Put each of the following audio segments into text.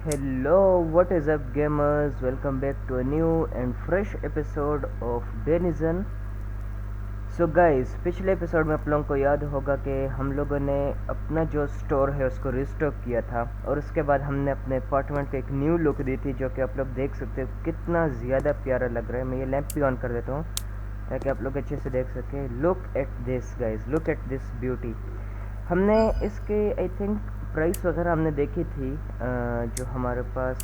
Hello, what is up gamers? Welcome back to a new and fresh episode of Denizen. So guys, पिछले episode में आप लोगों को याद होगा कि हम लोगों ने अपना जो स्टोर है उसको रिस्टॉक किया था और उसके बाद हमने अपने अपार्टमेंट को एक न्यू लुक दी थी, जो कि आप लोग देख सकते हो कितना ज़्यादा प्यारा लग रहा है। मैं ये लैंप भी ऑन कर देता हूँ ताकि आप लोग अच्छे से देख सकें। Look at this guys, look at this beauty. हमने इसके आई थिंक प्राइस वगैरह हमने देखी थी, जो हमारे पास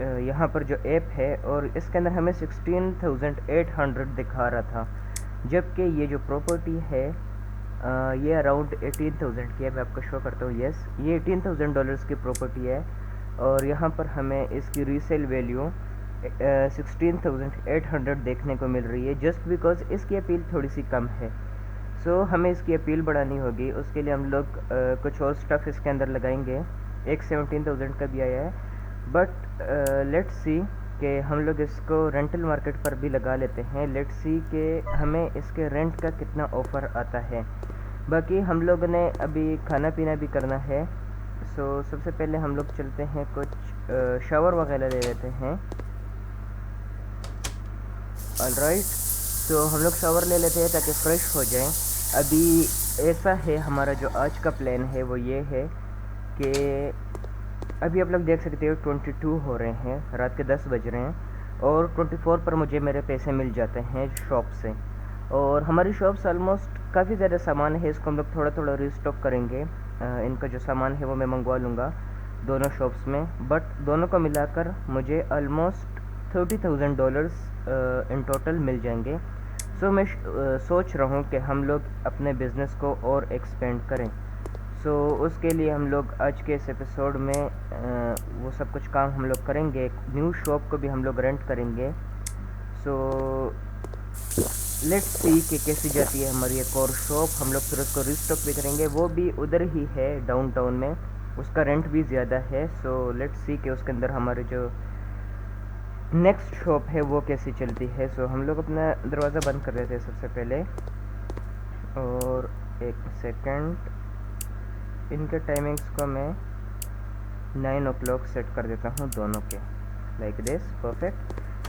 यहाँ पर जो ऐप है, और इसके अंदर हमें 16,800 दिखा रहा था, जबकि ये जो प्रॉपर्टी है ये अराउंड 18,000 की है। मैं आपको शो करता हूँ। यस, ये $18,000 की प्रॉपर्टी है और यहाँ पर हमें इसकी रीसेल वैल्यू 16,800 देखने को मिल रही है, जस्ट बिकॉज इसकी अपील थोड़ी सी कम है। सो हमें इसकी अपील बढ़ानी होगी। उसके लिए हम लोग कुछ और स्टफ़ इसके अंदर लगाएंगे। एक 17,000 का भी आया है, बट लेट्स सी कि हम लोग इसको रेंटल मार्केट पर भी लगा लेते हैं। लेट्स सी कि हमें इसके रेंट का कितना ऑफ़र आता है। बाकी हम लोग ने अभी खाना पीना भी करना है। सो सबसे पहले हम लोग चलते हैं, कुछ शावर वगैरह ले लेते हैं। ऑलराइट, सो हम लोग शावर ले लेते हैं ताकि फ़्रेश हो जाएं। अभी ऐसा है, हमारा जो आज का प्लान है वो ये है कि अभी आप लोग देख सकते हो 22 हो रहे हैं, रात के 10 बज रहे हैं और 24 पर मुझे मेरे पैसे मिल जाते हैं शॉप से। और हमारी शॉप से ऑलमोस्ट काफ़ी ज़्यादा सामान है, इसको हम लोग थोड़ा थोड़ा रिस्टॉक करेंगे। इनका जो सामान है वो मैं मंगवा लूँगा दोनों शॉप्स में, बट दोनों को मिलाकर मुझे ऑलमोस्ट $30,000 इन टोटल मिल जाएंगे। सो मैं सोच रहा हूँ कि हम लोग अपने बिज़नेस को और एक्सपेंड करें। सो उसके लिए हम लोग आज के इस एपिसोड में वो सब कुछ काम हम लोग करेंगे। एक न्यू शॉप को भी हम लोग रेंट करेंगे। सो लेट्स सी कि कैसी जाती है हमारी एक और शॉप। हम लोग फिर उसको रिस्टॉक भी करेंगे, वो भी उधर ही है डाउनटाउन में, उसका रेंट भी ज़्यादा है। सो लेट्स सी कि उसके अंदर हमारे जो नेक्स्ट शॉप है वो कैसी चलती है। सो हम लोग अपना दरवाज़ा बंद कर देते हैं सबसे पहले, और एक सेकेंड, इनके टाइमिंग्स को मैं 9 o'clock सेट कर देता हूँ दोनों के, लाइक दिस, परफेक्ट।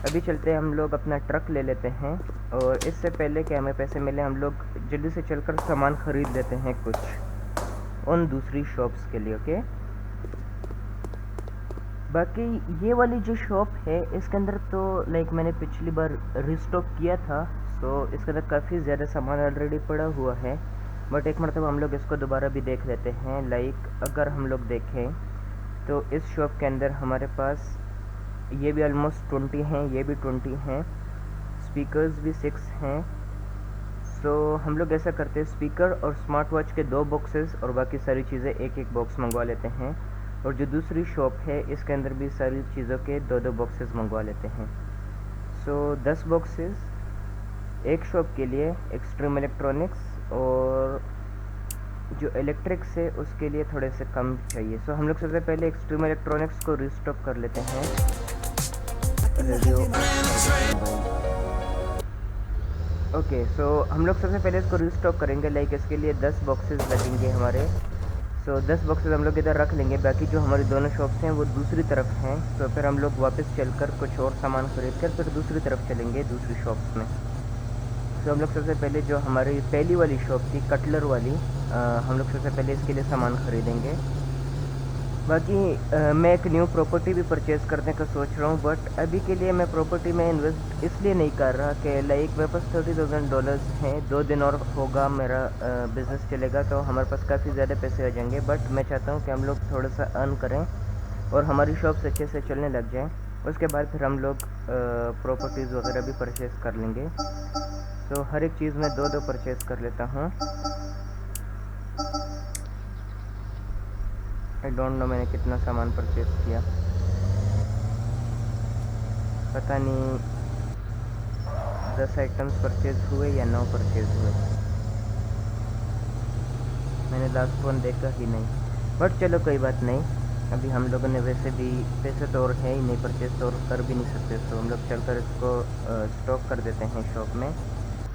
अभी चलते हैं, हम लोग अपना ट्रक ले लेते हैं और इससे पहले कि हमें पैसे मिले हम लोग जल्दी से चलकर सामान ख़रीद लेते हैं कुछ उन दूसरी शॉप्स के लिए। ओके, बाकी ये वाली जो शॉप है इसके अंदर तो लाइक मैंने पिछली बार रिस्टॉक किया था, सो इसके अंदर काफ़ी ज़्यादा सामान ऑलरेडी पड़ा हुआ है, बट एक मरतबा हम लोग इसको दोबारा भी देख लेते हैं। लाइक अगर हम लोग देखें तो इस शॉप के अंदर हमारे पास ये भी ऑलमोस्ट 20 हैं, ये भी 20 हैं, स्पीकर्स भी 6 हैं। सो हम लोग ऐसा करते हैं, स्पीकर और स्मार्ट वॉच के 2 बॉक्सेस और बाकी सारी चीज़ें एक एक बॉक्स मंगवा लेते हैं। और जो दूसरी शॉप है इसके अंदर भी सारी चीज़ों के 2-2 बॉक्सेस मंगवा लेते हैं। सो 10 बॉक्सेस एक शॉप के लिए, एक्सट्रीम इलेक्ट्रॉनिक्स, और जो इलेक्ट्रिक्स है उसके लिए थोड़े से कम चाहिए। सो हम लोग सबसे पहले एक्सट्रीम इलेक्ट्रॉनिक्स को रिस्टॉक कर लेते हैं। रेडियो, ओके, सो हम लोग सबसे पहले इसको रिस्टॉक करेंगे। लाइक इसके लिए 10 बॉक्सेस लगेंगे हमारे। सो 10 बॉक्सेस हम लोग इधर रख लेंगे, बाकी जो हमारी दोनों शॉप्स हैं वो दूसरी तरफ हैं। तो फिर हम लोग वापस चलकर कुछ और सामान खरीद कर फिर दूसरी तरफ चलेंगे दूसरी शॉप्स में। तो हम लोग सबसे पहले जो हमारी पहली वाली शॉप थी कटलर वाली, हम लोग सबसे पहले इसके लिए सामान खरीदेंगे। बाकी मैं एक न्यू प्रॉपर्टी भी परचेज़ करने का सोच रहा हूँ, बट अभी के लिए मैं प्रॉपर्टी में इन्वेस्ट इसलिए नहीं कर रहा कि लाइक मेरे पास $30,000 हैं। 2 दिन और होगा मेरा बिज़नेस चलेगा तो हमारे पास काफ़ी ज़्यादा पैसे आ जाएंगे, बट मैं चाहता हूँ कि हम लोग थोड़ा सा अर्न करें और हमारी शॉप्स अच्छे से चलने लग जाएँ। उसके बाद फिर हम लोग प्रॉपर्टीज़ वगैरह भी परचेज़ कर लेंगे। तो हर एक चीज़ में 2-2 परचेज़ कर लेता हूँ। आई डोंट नो मैंने कितना सामान परचेज़ किया, पता नहीं 10 आइटम्स परचेज़ हुए या 9 परचेज़ हुए, मैंने लास्ट वन देखा ही नहीं। बट चलो कोई बात नहीं, अभी हम लोगों ने वैसे भी पैसे तो और है ही नहीं, परचेज़ तो और कर भी नहीं सकते, तो हम लोग चलकर इसको स्टॉक कर देते हैं शॉप में।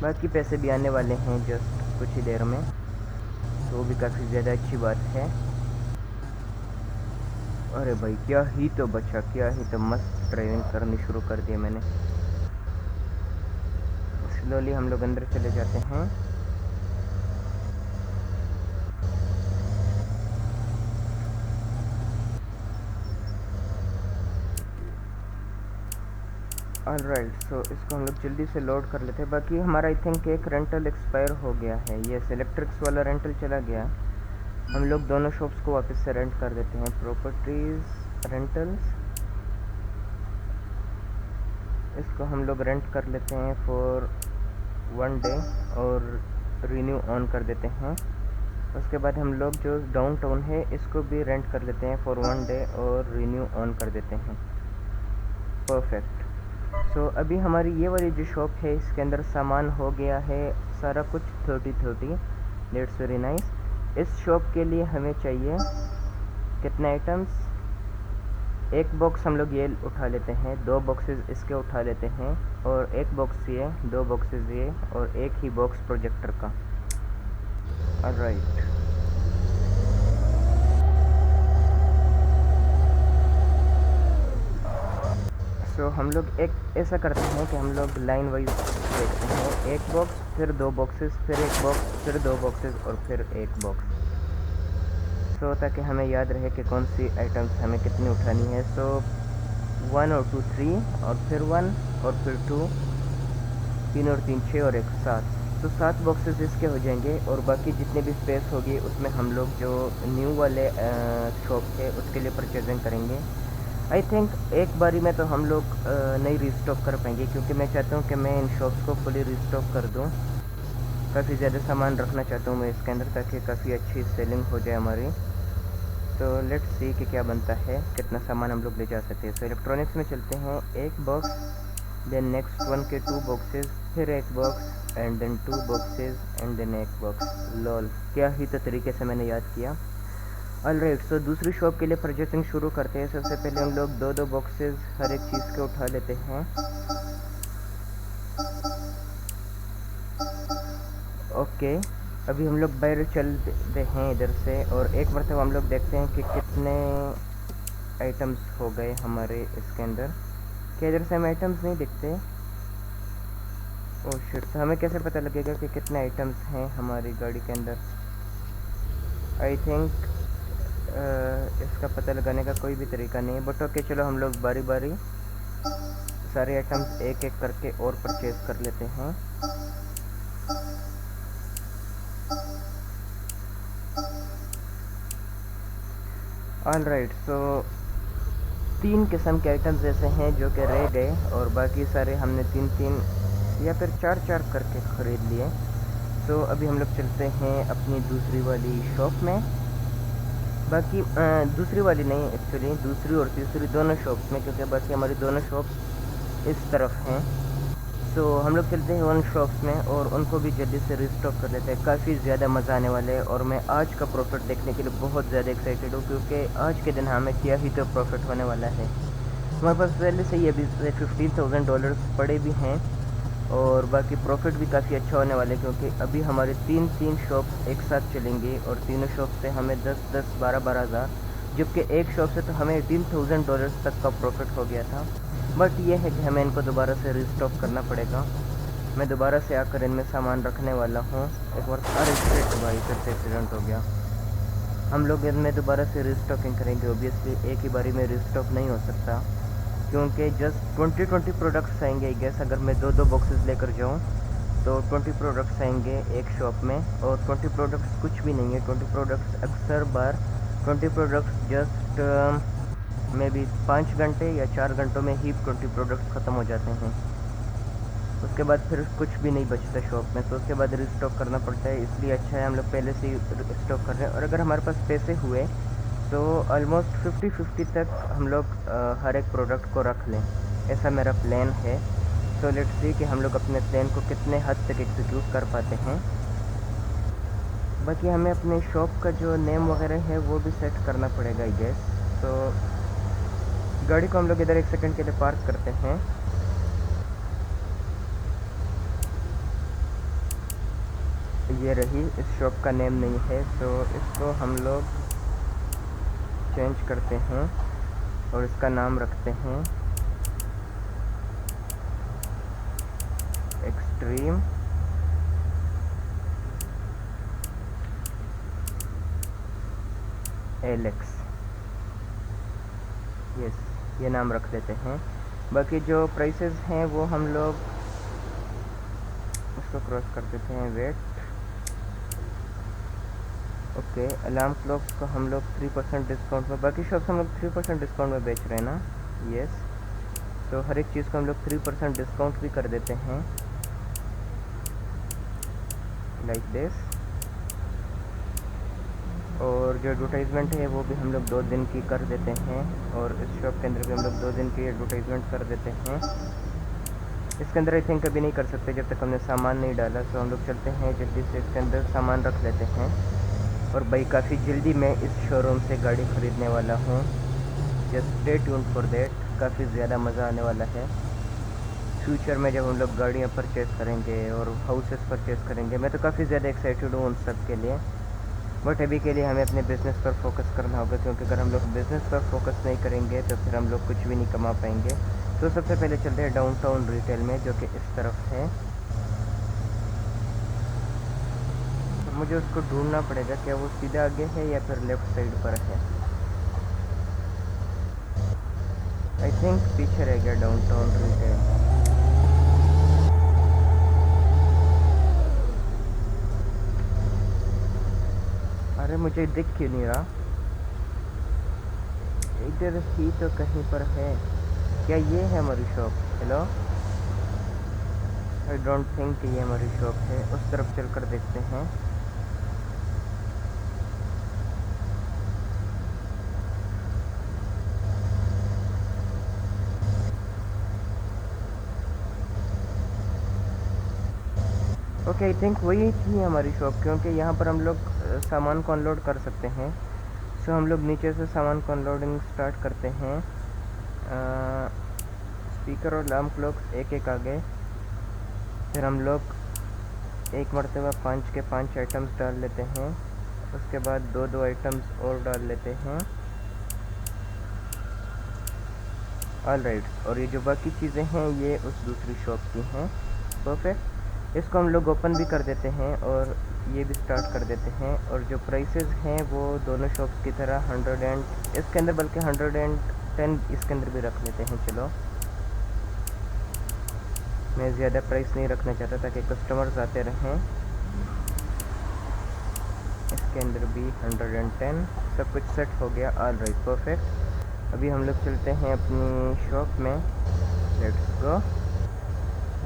बाकी पैसे भी आने वाले हैं जस्ट कुछ ही देर में, तो वो भी काफ़ी ज़्यादा अच्छी बात है। अरे भाई क्या ही तो बचा, क्या ही तो मस्त ड्राइविंग करनी शुरू कर दी मैंने। स्लोली हम लोग अंदर चले जाते हैं। ऑलराइट, सो इसको हम लोग जल्दी से लोड कर लेते हैं। बाकी हमारा आई थिंक एक रेंटल एक्सपायर हो गया है, यस इलेक्ट्रिक्स वाला रेंटल चला गया। हम लोग दोनों शॉप्स को वापस से रेंट कर देते हैं। प्रॉपर्टीज़ रेंटल्स, इसको हम लोग रेंट कर लेते हैं फॉर 1 डे और रिन्यू ऑन कर देते हैं। उसके बाद हम लोग जो डाउनटाउन है इसको भी रेंट कर लेते हैं फॉर 1 डे और रिन्यू ऑन कर देते हैं। परफेक्ट। सो अभी हमारी ये वाली जो शॉप है इसके अंदर सामान हो गया है सारा कुछ 30-30। That's very nice. इस शॉप के लिए हमें चाहिए कितने आइटम्स? एक बॉक्स हम लोग ये उठा लेते हैं, 2 बॉक्सेस इसके उठा लेते हैं, और एक बॉक्स ये, 2 बॉक्सेस ये, और एक ही बॉक्स प्रोजेक्टर का। ऑलराइट, सो हम लोग एक ऐसा करते हैं कि हम लोग लाइन वाइज देखते हैं। एक बॉक्स, फिर 2 बॉक्सेस, फिर एक बॉक्स, फिर 2 बॉक्सेस और फिर एक बॉक्स। सो ताकि हमें याद रहे कि कौन सी आइटम्स हमें कितनी उठानी है। सो 1 और 2 3, और फिर 1 और फिर 2, 3 और 3 6 और 1 7। तो 7 बॉक्सेस इसके हो जाएंगे, और बाकी जितनी भी स्पेस होगी उसमें हम लोग जो न्यू वाले शॉप है उसके लिए परचेजिंग करेंगे। आई थिंक एक बारी में तो हम लोग नहीं रिस्टॉक कर पाएंगे, क्योंकि मैं चाहता हूँ कि मैं इन शॉप्स को फुली रिस्टॉक कर दूँ। काफ़ी ज़्यादा सामान रखना चाहता हूँ मैं इसके अंदर, ताकि काफ़ी अच्छी सेलिंग हो जाए हमारी। तो लेट्स सी कि क्या बनता है, कितना सामान हम लोग ले जा सकते हैं। सो इलेक्ट्रॉनिक्स में चलते हैं। एक बॉक्स, देन नेक्स्ट वन के 2 बॉक्सेस, फिर एक box, and then 2 boxes, and then एक बॉक्स। लॉल, क्या ही तो तरीके से मैंने याद किया। ऑलराइट, सो दूसरी शॉप के लिए परचेसिंग शुरू करते हैं। सबसे पहले हम लोग 2-2 बॉक्सेस हर एक चीज़ के उठा लेते हैं। ओके, अभी हम लोग बाहर चलते हैं इधर से, और एक मरतबा हम लोग देखते हैं कि कितने आइटम्स हो गए हमारे इसके अंदर। क्या इधर से हमें आइटम्स नहीं दिखते? ओह शिट, तो हमें कैसे पता लगेगा कि कितने आइटम्स हैं हमारी गाड़ी के अंदर? आई थिंक इसका पता लगाने का कोई भी तरीका नहीं है, बट ओके चलो हम लोग बारी बारी सारे आइटम्स एक एक करके और परचेज कर लेते हैं। ऑलराइट, सो 3 किस्म के आइटम्स ऐसे हैं जो कि रह गए, और बाकी सारे हमने 3-3 या फिर 4-4 करके ख़रीद लिए। सो अभी हम लोग चलते हैं अपनी दूसरी वाली शॉप में। बाकी दूसरी वाली नहीं, एक्चुअली दूसरी और तीसरी दोनों शॉप्स में, क्योंकि बाकी हमारी दोनों शॉप्स इस तरफ हैं। सो हम लोग चलते हैं उन शॉप्स में और उनको भी जल्दी से रिस्टॉक कर लेते हैं। काफ़ी ज़्यादा मज़ा आने वाला है, और मैं आज का प्रॉफिट देखने के लिए बहुत ज़्यादा एक्साइटेड हूँ, क्योंकि आज के दिन हमें क्या ही तो प्रॉफिट होने वाला है। हमारे पास पहले से ही अभी $15,000 पड़े भी हैं, और बाकी प्रॉफिट भी काफ़ी अच्छा होने वाला है, क्योंकि अभी हमारे 3 शॉप्स एक साथ चलेंगे, और तीनों शॉप से हमें 10-10, 12-12 हज़ार, जबकि एक शॉप से तो हमें $18,000 तक का प्रॉफिट हो गया था। बट ये है कि हमें इनको दोबारा से रिस्टॉक करना पड़ेगा। मैं दोबारा से आकर इनमें सामान रखने वाला हूँ एक बार। अरे शिट भाई, फिर से एक्सीडेंट हो गया। हम लोग इनमें दोबारा से रिस्टॉकिंग करेंगे। ओबियसली एक ही बारी में रिस्टॉक नहीं हो सकता, क्योंकि जस्ट 20 प्रोडक्ट्स आएंगे। गैस अगर मैं 2-2 बॉक्सेस लेकर जाऊँ तो 20 प्रोडक्ट्स आएंगे एक शॉप में, और 20 प्रोडक्ट्स कुछ भी नहीं है। 20 प्रोडक्ट्स अक्सर बार 20 प्रोडक्ट्स जस्ट मे बी 5 घंटे या 4 घंटों में ही 20 प्रोडक्ट्स ख़त्म हो जाते हैं। उसके बाद फिर कुछ भी नहीं बचता शॉप में, तो उसके बाद रिस्टॉक करना पड़ता है। इसलिए अच्छा है हम लोग पहले से ही स्टॉक कर रहे हैं, और अगर हमारे पास पैसे हुए तो ऑलमोस्ट 50-50 तक हम लोग हर एक प्रोडक्ट को रख लें, ऐसा मेरा प्लान है। सो लेट्स सी कि हम लोग अपने प्लान को कितने हद तक एग्जीक्यूट कर पाते हैं। बाकी हमें अपने शॉप का जो नेम वगैरह है वो भी सेट करना पड़ेगा आई गेस। तो गाड़ी को हम लोग इधर 1 सेकंड के लिए पार्क करते हैं। ये रही, इस शॉप का नेम नहीं है, तो इसको हम लोग चेंज करते हैं। और इसका नाम रखते हैं एक्सट्रीम एलेक्स। यस, ये नाम रख देते हैं। बाकी जो प्राइसेस हैं वो हम लोग उसको क्रॉस कर देते हैं, वेट। ओके, अलार्म क्लॉक्स को हम लोग 3% डिस्काउंट में, बाकी शॉप्स हम लोग 3% डिस्काउंट में बेच रहे हैं ना। यस, तो हर एक चीज़ को हम लोग 3% डिस्काउंट भी कर देते हैं, लाइक दिस। और जो एडवर्टाइजमेंट है वो भी हम लोग 2 दिन की कर देते हैं, और इस शॉप के अंदर भी हम लोग 2 दिन की एडवर्टाइजमेंट कर देते हैं। इसके अंदर आई थिंक कभी नहीं कर सकते जब तक हमने सामान नहीं डाला, तो हम लोग चलते हैं जल्दी से इसके अंदर सामान रख लेते हैं। और भाई काफ़ी जल्दी मैं इस शोरूम से गाड़ी ख़रीदने वाला हूँ, just stay tuned for that. काफ़ी ज़्यादा मज़ा आने वाला है फ्यूचर में जब हम लोग गाड़ियाँ परचेज़ करेंगे और हाउसेस परचेज़ करेंगे। मैं तो काफ़ी ज़्यादा एक्साइटेड हूँ उन सब के लिए, बट अभी के लिए हमें अपने बिज़नेस पर फोकस करना होगा, क्योंकि अगर हम लोग बिज़नेस पर फोकस नहीं करेंगे तो फिर हम लोग कुछ भी नहीं कमा पाएंगे। तो सबसे पहले चलते हैं डाउनटाउन रिटेल में, जो कि इस तरफ है। तो मुझे उसको ढूंढना पड़ेगा, क्या वो सीधा आगे है या फिर लेफ़्ट साइड पर है। आई थिंक पीछे रह गया डाउनटाउन रिटेल। अरे मुझे दिख क्यों नहीं रहा, इधर ही तो कहीं पर है। क्या ये है हमारी shop? Hello, I don't think ये हमारी शॉप है। उस तरफ चल कर देखते हैं। ओके, आई थिंक वही थी हमारी शॉप, क्योंकि यहाँ पर हम लोग सामान को अनलोड कर सकते हैं। सो हम लोग नीचे से सामान को अनलोडिंग स्टार्ट करते हैं। स्पीकर और अलार्म क्लॉक्स एक एक आगे, फिर हम लोग एक मरतबा 5 के 5 आइटम्स डाल लेते हैं, उसके बाद 2 आइटम्स और डाल लेते हैं। ऑल राइट, और ये जो बाकी चीज़ें हैं ये उस दूसरी शॉप की हैं। परफेक्ट, इसको हम लोग ओपन भी कर देते हैं और ये भी स्टार्ट कर देते हैं। और जो प्राइसेस हैं वो दोनों शॉप्स की तरह 100 एंड इसके अंदर, बल्कि 110 इसके अंदर भी रख लेते हैं। चलो, मैं ज़्यादा प्राइस नहीं रखना चाहता ताकि कस्टमर्स आते रहें। इसके अंदर भी 110, सब कुछ सेट हो गया। All right, perfect. अभी हम लोग चलते हैं अपनी शॉप में, लेट्स गो।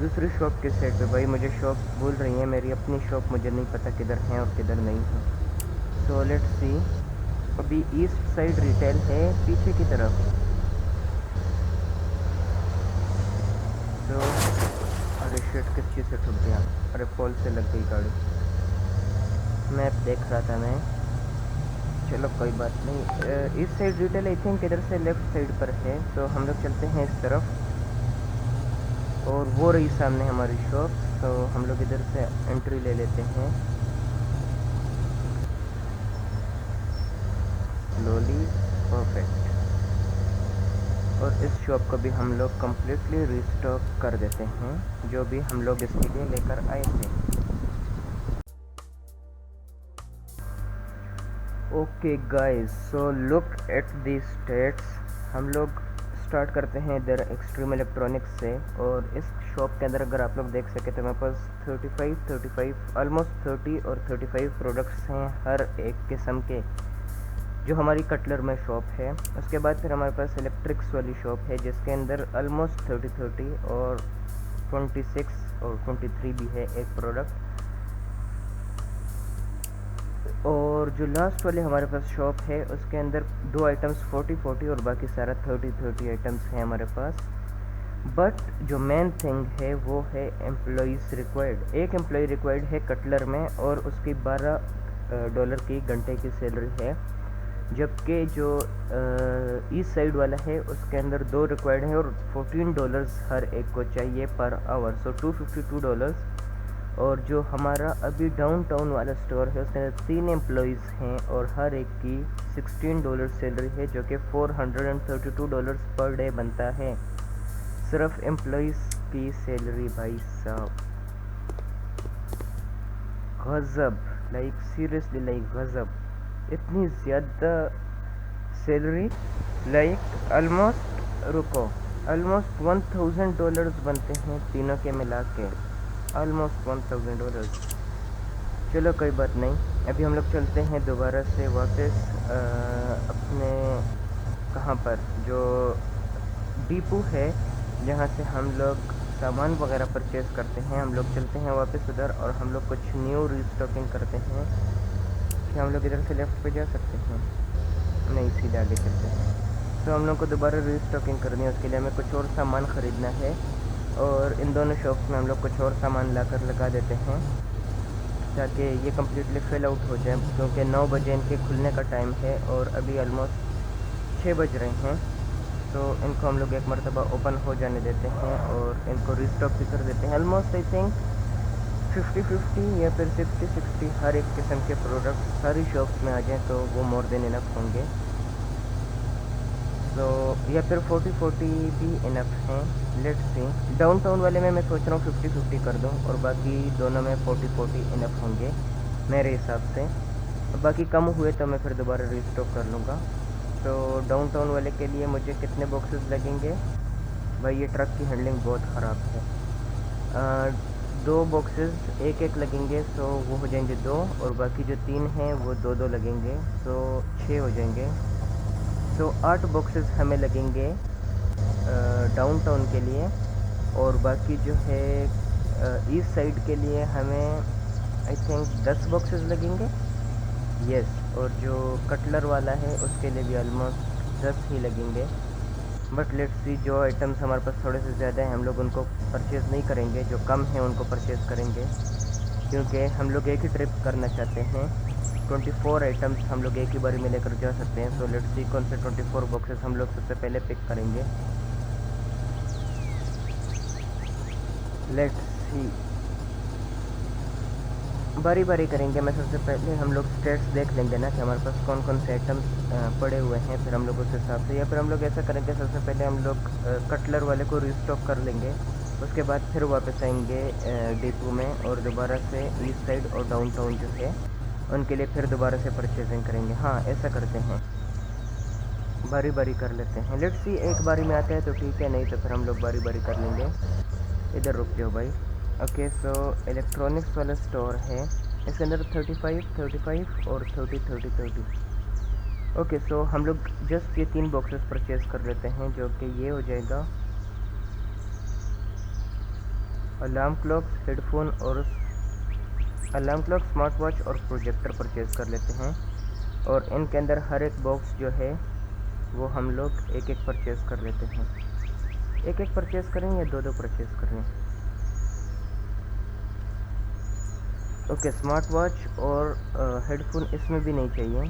दूसरी शॉप किस साइड पे? भाई मुझे शॉप बोल रही है, मेरी अपनी शॉप मुझे नहीं पता किधर है और किधर नहीं है। So let's see. अभी ईस्ट साइड रिटेल है पीछे की तरफ। तो अरे शिट, किस चीज़ से ठुक गया? अरे पोल से लग गई गाड़ी, मैप देख रहा था मैं। चलो कोई बात नहीं। इस साइड रिटेल आई थिंक इधर से लेफ़्ट साइड पर है, तो हम लोग चलते हैं इस तरफ। और वो रही सामने हमारी शॉप, तो हम लोग इधर से एंट्री ले लेते हैं स्लोली। परफेक्ट। और इस शॉप को भी हम लोग कम्प्लीटली रिस्टॉक कर देते हैं, जो भी हम लोग इसके लिए लेकर आए थे। Okay guys, so look at the states. हम लोग स्टार्ट करते हैं इधर एक्सट्रीम इलेक्ट्रॉनिक्स से। और इस शॉप के अंदर अगर आप लोग देख सके तो मेरे पास 35 ऑलमोस्ट 30 और 35 प्रोडक्ट्स हैं हर एक किस्म के, जो हमारी कटलर में शॉप है। उसके बाद फिर हमारे पास इलेक्ट्रिक्स वाली शॉप है, जिसके अंदर ऑलमोस्ट 30 और 26 और 23 भी है एक प्रोडक्ट। और जो लास्ट वाली हमारे पास शॉप है उसके अंदर 2 आइटम्स 40 और बाकी सारा 30 आइटम्स हैं हमारे पास। बट जो मेन थिंग है वो है एम्प्लॉइज़ रिक्वायर्ड। एक एम्प्लॉय रिक्वायर्ड है कटलर में, और उसकी $12 की घंटे की सैलरी है। जबकि जो ईस्ट साइड वाला है उसके अंदर 2 रिक्वायर्ड है और $14 हर एक को चाहिए पर आवर, सो $252 और जो हमारा अभी डाउनटाउन वाला स्टोर है उसके अंदर 3 एम्प्लॉइज़ हैं और हर एक की $16 सैलरी है, जो कि $432 पर डे बनता है। सिर्फ एम्प्लॉइज़ की सैलरी भाई साहब, गज़ब, लाइक सीरियसली, लाइक गज़ब, इतनी ज़्यादा सैलरी, लाइक ऑलमोस्ट $1000 बनते हैं तीनों के मिला के, ऑलमोस्ट $1000। चलो कोई बात नहीं, अभी हम लोग चलते हैं दोबारा से वापस अपने कहाँ पर, जो डिपो है जहाँ से हम लोग सामान वगैरह परचेज़ करते हैं, हम लोग चलते हैं वापस उधर और हम लोग कुछ न्यू रीस्टॉकिंग करते हैं। क्या हम लोग इधर से लेफ़्ट पे जा सकते हैं? नहीं, सीधे आगे चलते हैं। तो हम लोग को दोबारा रीस्टॉकिंग करनी है, उसके लिए हमें कुछ और सामान ख़रीदना है और इन दोनों शॉप्स में हम लोग कुछ और सामान लाकर लगा देते हैं ताकि ये कम्प्लीटली फिल आउट हो जाए, क्योंकि 9 बजे इनके खुलने का टाइम है और अभी ऑलमोस्ट 6 बज रहे हैं। तो इनको हम लोग एक मरतबा ओपन हो जाने देते हैं और इनको रीस्टॉक भी कर देते हैं। ऑलमोस्ट आई थिंक 50-50 या फिर 60-60 हर एक किस्म के प्रोडक्ट सारी शॉप्स में आ जाएँ तो वो मोर देन इनफ होंगे। तो या फिर 40-40 भी इनफ हैं, लेट्स सी। डाउनटाउन वाले में मैं सोच रहा हूँ 50-50 कर दूँ और बाकी दोनों में 40-40 इनफ होंगे मेरे हिसाब से। बाकी कम हुए तो मैं फिर दोबारा रीस्टॉक कर लूँगा। तो डाउनटाउन वाले के लिए मुझे कितने बॉक्सेस लगेंगे? भाई ये ट्रक की हैंडलिंग बहुत ख़राब है। 2 बॉक्सेस एक लगेंगे, सो वो हो जाएंगे 2 और बाकी जो 3 हैं वो 2-2 लगेंगे, सो 6 हो जाएंगे। तो 8 बॉक्सेस हमें लगेंगे डाउनटाउन के लिए और बाकी जो है ईस्ट साइड के लिए हमें आई थिंक 10 बॉक्सेस लगेंगे, यस। और जो कटलर वाला है उसके लिए भी ऑलमोस्ट 10 ही लगेंगे। बट लेट्स सी, जो आइटम्स हमारे पास थोड़े से ज़्यादा हैं हम लोग उनको परचेज़ नहीं करेंगे, जो कम हैं उनको परचेज़ करेंगे, क्योंकि हम लोग एक ही ट्रिप करना चाहते हैं। 24 आइटम्स हम लोग एक ही बारी में लेकर जा सकते हैं। सो लेट्स सी कौन से 24 बॉक्सेस हम लोग सबसे पहले पिक करेंगे। लेट्स सी, बारी बारी करेंगे। मैं सबसे पहले हम लोग स्टेट्स देख लेंगे ना कि हमारे पास कौन कौन से आइटम्स पड़े हुए हैं, फिर हम लोग उस हिसाब से, या फिर हम लोग ऐसा करेंगे सबसे पहले हम लोग कटलर वाले को रीस्टॉक कर लेंगे, उसके बाद फिर वापस आएंगे डिपो में और दोबारा से ईस्ट साइड और डाउनटाउन जो है उनके लिए फिर दोबारा से परचेजिंग करेंगे। हाँ, ऐसा करते हैं, बारी बारी कर लेते हैं। लेट्स सी, एक बारी में आता है तो ठीक है, नहीं तो फिर हम लोग बारी बारी कर लेंगे। इधर रुक जाओ भाई। ओके, सो इलेक्ट्रॉनिक्स वाला स्टोर है, इसके अंदर 35 और 30। ओके, सो हम लोग जस्ट ये 3 बॉक्सेस परचेज़ कर लेते हैं, जो कि ये हो जाएगा अलार्म क्लॉक, हेडफोन और अलार्म क्लॉक, स्मार्ट वॉच और प्रोजेक्टर परचेज़ कर लेते हैं। और इनके अंदर हर एक बॉक्स जो है वो हम लोग एक एक परचेज़ कर लेते हैं। एक एक परचेज़ करें या 2-2 परचेज़ करें? ओके, स्मार्ट वॉच और हेडफोन इसमें भी नहीं चाहिए,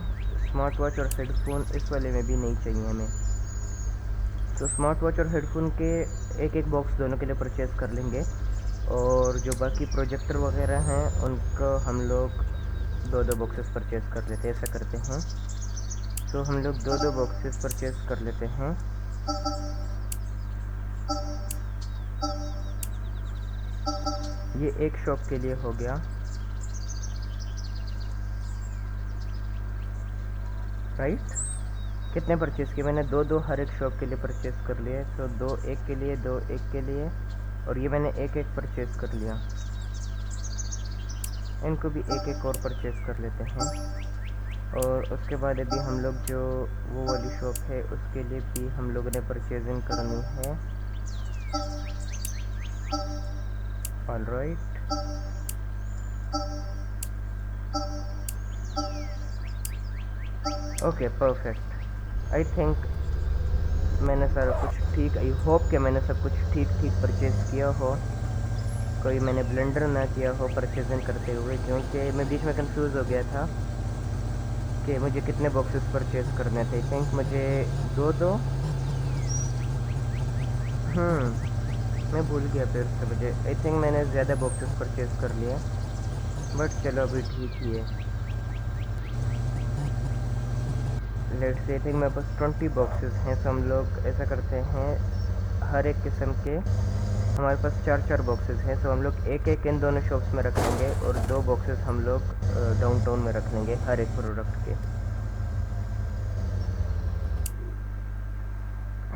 स्मार्ट वॉच और हेडफोन इस वाले में भी नहीं चाहिए हमें। तो स्मार्ट वॉच और हेडफोन के एक एक बॉक्स दोनों के लिए परचेज़ कर लेंगे और जो बाकी प्रोजेक्टर वगैरह हैं उनको हम लोग 2-2 बॉक्सेस परचेज़ कर लेते हैं। ऐसा करते हैं, तो हम लोग 2-2 बॉक्सेस परचेज़ कर लेते हैं। ये एक शॉप के लिए हो गया, राइट। कितने परचेज़ किए मैंने? 2-2 हर एक शॉप के लिए परचेज़ कर लिए। तो 2 एक के लिए, 2 एक के लिए, और ये मैंने एक एक परचेज़ कर लिया। इनको भी एक एक और परचेज़ कर लेते हैं। और उसके बाद अभी हम लोग जो वो वाली शॉप है उसके लिए भी हम लोगों ने परचेजिंग करनी है। Alright, okay, perfect. I think मैंने सारा कुछ ठीक, आई होप कि मैंने सब कुछ ठीक ठीक परचेज़ किया हो, कोई मैंने ब्लेंडर ना किया हो परचेजिंग करते हुए, क्योंकि मैं बीच में कंफ्यूज हो गया था कि मुझे कितने बॉक्सेस परचेज़ करने थे। आई थिंक मुझे 2-2, मैं भूल गया फिर से मुझे। आई थिंक मैंने ज़्यादा बॉक्सेस परचेज़ कर लिए, बट चलो अभी ठीक ही है। लेट्स से आई थिंक मेरे पास 20 बॉक्सेस हैं, सो हम लोग ऐसा करते हैं, हर एक किस्म के हमारे पास 4-4 बॉक्सेस हैं, सो हम लोग एक एक इन दोनों शॉप्स में रख लेंगे और 2 बॉक्सेस हम लोग डाउनटाउन में रख लेंगे हर एक प्रोडक्ट के।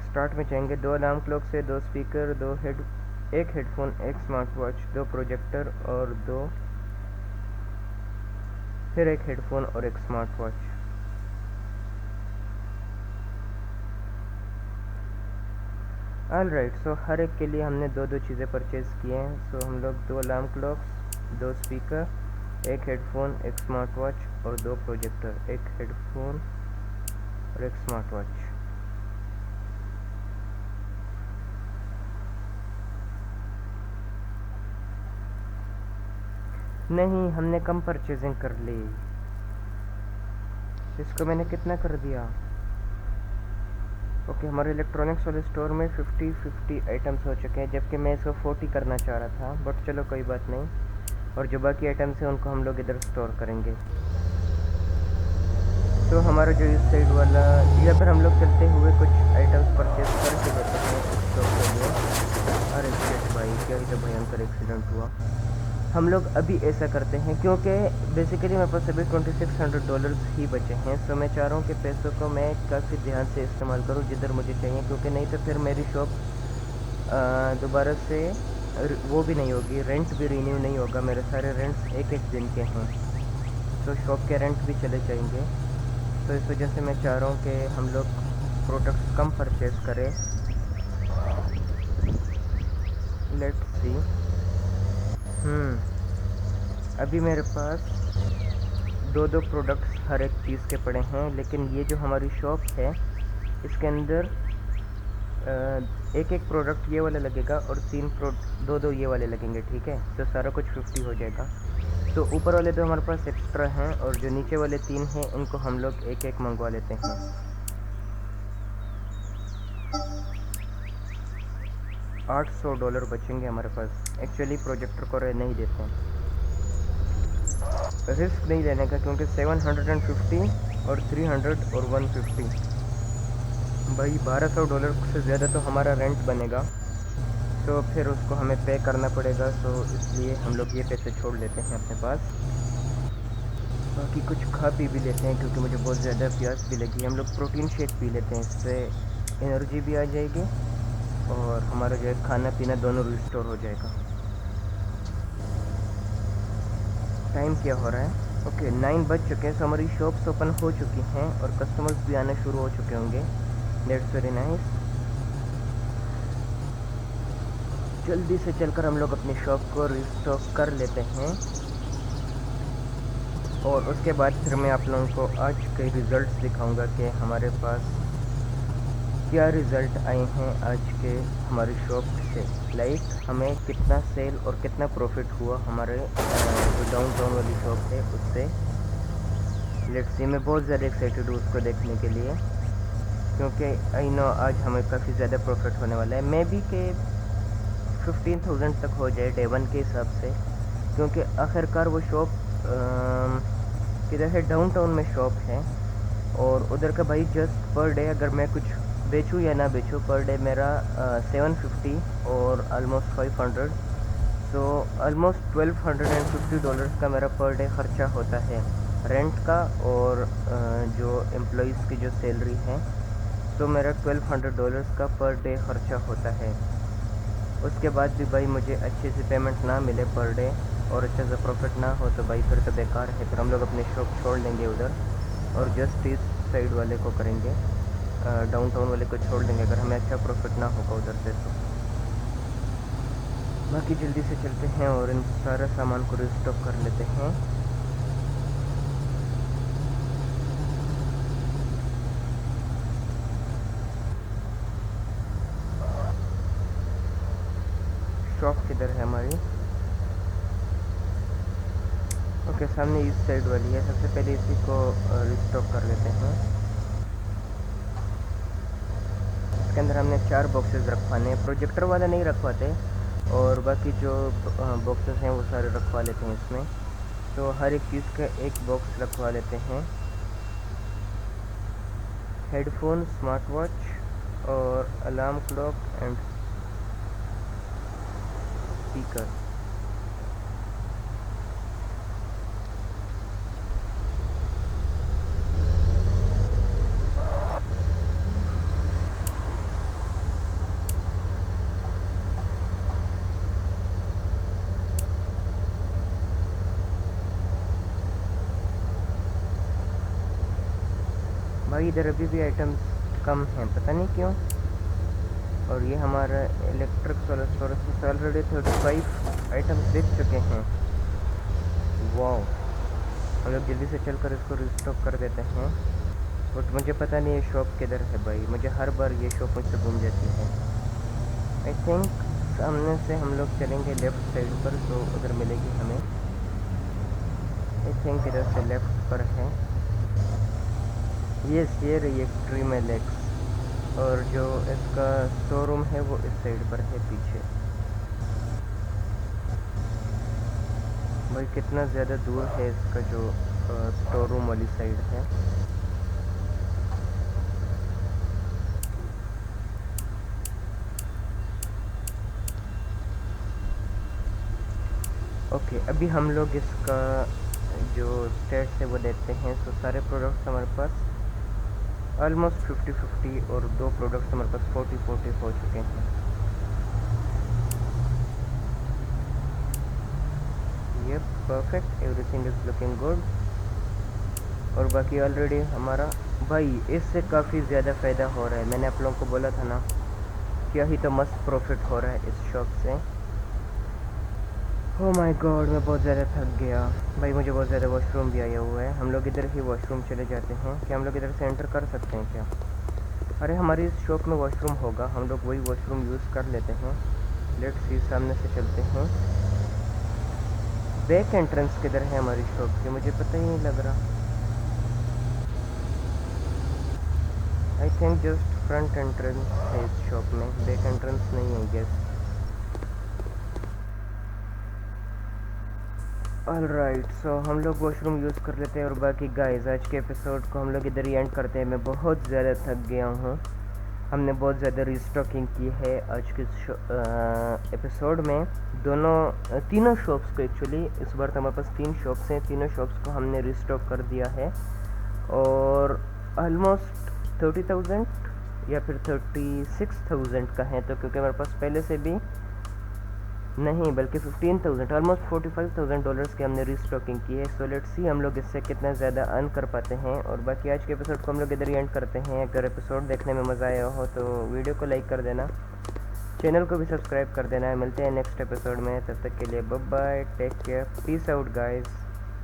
स्टार्ट में चाहेंगे 2 अलार्म क्लॉक से, 2 speaker, 1 headphone, 1 smart watch, 2 projector और 1 हेडफोन और 1 स्मार्ट वॉच। ऑल राइट, सो हर एक के लिए हमने 2-2 चीज़ें परचेज़ किए हैं। सो हम लोग 2 alarm clocks, 2 speaker, 1 headphone, 1 smart watch और 2 प्रोजेक्टर, 1 हेडफोन और 1 स्मार्ट वॉच। नहीं, हमने कम परचेजिंग कर ली। इसको मैंने कितना कर दिया? ओके, हमारे इलेक्ट्रॉनिक्स वाले स्टोर में 50 आइटम्स हो चुके हैं, जबकि मैं इसको 40 करना चाह रहा था, बट चलो कोई बात नहीं। और जो बाकी आइटम्स हैं उनको हम लोग इधर स्टोर करेंगे। तो हमारा जो इस साइड वाला, या फिर हम लोग चलते हुए कुछ आइटम्स परचेज करके लेते हैं इस स्टोर के लिए। अरे शिट भाई, क्या ही तो भयंकर एक्सीडेंट हुआ। हम लोग अभी ऐसा करते हैं, क्योंकि बेसिकली मेरे पास अभी $2600 ही बचे हैं, सो मैं चाह रहा हूँ कि पैसों को मैं काफ़ी ध्यान से इस्तेमाल करूँ जिधर मुझे चाहिए, क्योंकि नहीं तो फिर मेरी शॉप दोबारा से वो भी नहीं होगी, रेंट भी रिन्यू नहीं होगा। मेरे सारे रेंट्स एक एक दिन के हैं, तो शॉप के रेंट भी चले जाएंगे। तो इस वजह से मैं चाह रहा हूँ कि हम लोग प्रोडक्ट्स कम परचेज़ करें। Let's see. अभी मेरे पास 2-2 प्रोडक्ट्स हर एक चीज़ के पड़े हैं, लेकिन ये जो हमारी शॉप है इसके अंदर एक एक प्रोडक्ट ये वाला लगेगा और 2-2 ये वाले लगेंगे, ठीक है? तो सारा कुछ 50 हो जाएगा। तो ऊपर वाले 2 हमारे पास एक्स्ट्रा हैं और जो नीचे वाले 3 हैं इनको हम लोग एक एक मंगवा लेते हैं। $800 बचेंगे हमारे पास। एक्चुअली प्रोजेक्टर को नहीं देते हैं, रिस्क नहीं लेने का, क्योंकि 750 और 300 और 150 भाई $1200 से ज़्यादा तो हमारा रेंट बनेगा, तो फिर उसको हमें पे करना पड़ेगा। तो इसलिए हम लोग ये पैसे छोड़ लेते हैं अपने पास। बाकी कुछ खा पी भी लेते हैं, क्योंकि मुझे बहुत ज़्यादा प्यास भी लगी है। हम लोग प्रोटीन शेक पी लेते हैं, इससे एनर्जी भी आ जाएगी और हमारा जो है खाना पीना दोनों रिस्टोर हो जाएगा। टाइम क्या हो रहा है? ओके, 9 बज चुके हैं, सो हमारी शॉप्स ओपन हो चुकी हैं और कस्टमर्स भी आना शुरू हो चुके होंगे। That's very nice. जल्दी से चलकर हम लोग अपनी शॉप को रिस्टॉक कर लेते हैं और उसके बाद फिर मैं आप लोगों को आज के रिज़ल्ट्स दिखाऊंगा कि हमारे पास क्या रिज़ल्ट आए हैं आज के हमारी शॉप से। लाइक हमें कितना सेल और कितना प्रॉफिट हुआ हमारे जो डाउनटाउन वाली शॉप है उससे। लेट्स सी, मैं बहुत ज़्यादा एक्साइटेड हूँ उसको देखने के लिए, क्योंकि आई नो आज हमें काफ़ी ज़्यादा प्रॉफिट होने वाला है। मे बी के 15,000 तक हो जाए डे 1 के हिसाब से, क्योंकि आखिरकार वो शॉप किधर है? डाउनटाउन में शॉप है और उधर का भाई जस्ट पर डे अगर मैं कुछ बेचूँ या ना बेचूँ, पर डे मेरा 750 और ऑलमोस्ट 500, तो ऑलमोस्ट $1250 का मेरा पर डे ख़र्चा होता है रेंट का और जो एम्प्लॉइज़ की जो सैलरी है, तो मेरा $1200 का पर डे ख़र्चा होता है। उसके बाद भी भाई मुझे अच्छी सी पेमेंट ना मिले पर डे और अच्छा सा प्रॉफिट ना हो, तो भाई फिर तो बेकार है। फिर हम लोग अपने शॉप छोड़ लेंगे उधर और जस्ट इस साइड वाले को करेंगे, डाउनटाउन वाले को छोड़ देंगे अगर हमें अच्छा प्रॉफिट ना होगा उधर से। तो बाकी जल्दी से चलते हैं और इन सारा सामान को रिस्टॉक कर लेते हैं। शॉप किधर है हमारी? ओके, सामने इस साइड वाली है। सबसे पहले इसी को रिस्टॉक कर लेते हैं। इसके अंदर हमने 4 बॉक्सेस रखवाने हैं, प्रोजेक्टर वाला नहीं रखवाते, और बाकी जो बॉक्सेस हैं वो सारे रखवा लेते हैं इसमें। तो हर एक चीज़ का एक बॉक्स रखवा लेते हैं। हेडफोन, स्मार्ट वॉच और अलार्म क्लॉक एंड स्पीकर। भाई इधर अभी भी आइटम्स कम हैं, पता नहीं क्यों। और ये हमारा इलेक्ट्रिक सोलर स्टोरेज से ऑलरेडी 35 आइटम्स बिक चुके हैं। वाह, हम लोग जल्दी से चलकर इसको रिस्टॉक कर देते हैं। बट मुझे पता नहीं ये शॉप किधर है भाई, मुझे हर बार ये शॉप मुझसे घूम जाती है। आई थिंक सामने से हम लोग चलेंगे लेफ़्ट साइड पर, तो उधर मिलेगी हमें। आई थिंक इधर से लेफ़्ट पर है। ये रही एक ड्रीम एलेक्स, और जो इसका शोरूम है वो इस साइड पर है पीछे। भाई कितना ज़्यादा दूर है इसका जो स्टोर रूम वाली साइड है। ओके, अभी हम लोग इसका जो स्टेट्स है वो देखते हैं। तो सारे प्रोडक्ट्स हमारे पास ऑलमोस्ट 50-50, और 2 प्रोडक्ट्स हमारे पास 40-40 हो चुके हैं। ये perfect, everything is looking good. और बाकी ऑलरेडी हमारा भाई इससे काफ़ी ज़्यादा फ़ायदा हो रहा है। मैंने आप लोगों को बोला था ना, क्या ही तो मस्त प्रॉफिट हो रहा है इस शॉप से। ओह माय गॉड, मैं बहुत ज़्यादा थक गया भाई, मुझे बहुत ज़्यादा वॉशरूम भी आया हुआ है। हम लोग इधर ही वॉशरूम चले जाते हैं। क्या हम लोग इधर से एंटर कर सकते हैं क्या? अरे हमारी इस शॉप में वॉशरूम होगा, हम लोग वही वॉशरूम यूज़ कर लेते हैं। लेट्स सी, सामने से चलते हैं। बैक एंट्रेंस किधर है हमारी शॉप की, मुझे पता ही नहीं लग रहा। I think just front entrance है इस शॉप में, बैक एंट्रेंस नहीं है गेस। ऑलराइट, सो हम लोग वॉशरूम यूज़ कर लेते हैं। और बाकी गाइस, आज के एपिसोड को हम लोग इधर ही एंड करते हैं। मैं बहुत ज़्यादा थक गया हूँ। हमने बहुत ज़्यादा रिस्टॉकिंग की है आज के एपिसोड में। तीनों शॉप्स को, एक्चुअली इस बार तो हमारे पास 3 शॉप्स हैं, तीनों शॉप्स को हमने रिस्टॉक कर दिया है। और ऑलमोस्ट 30,000 या फिर 36,000 का है, तो क्योंकि हमारे पास पहले से भी नहीं बल्कि 15,000, ऑलमोस्ट $45,000 की हमने रिस्टॉकिंग की है। सो लेट्स सी हम लोग इससे कितना ज़्यादा अर्न कर पाते हैं। और बाकी आज के एपिसोड को हम लोग इधर ही एंड करते हैं। अगर एपिसोड देखने में मज़ा आया हो तो वीडियो को लाइक कर देना, चैनल को भी सब्सक्राइब कर देना है। मिलते हैं नेक्स्ट एपिसोड में, तब तक के लिए bye bye, take care, peace out guys.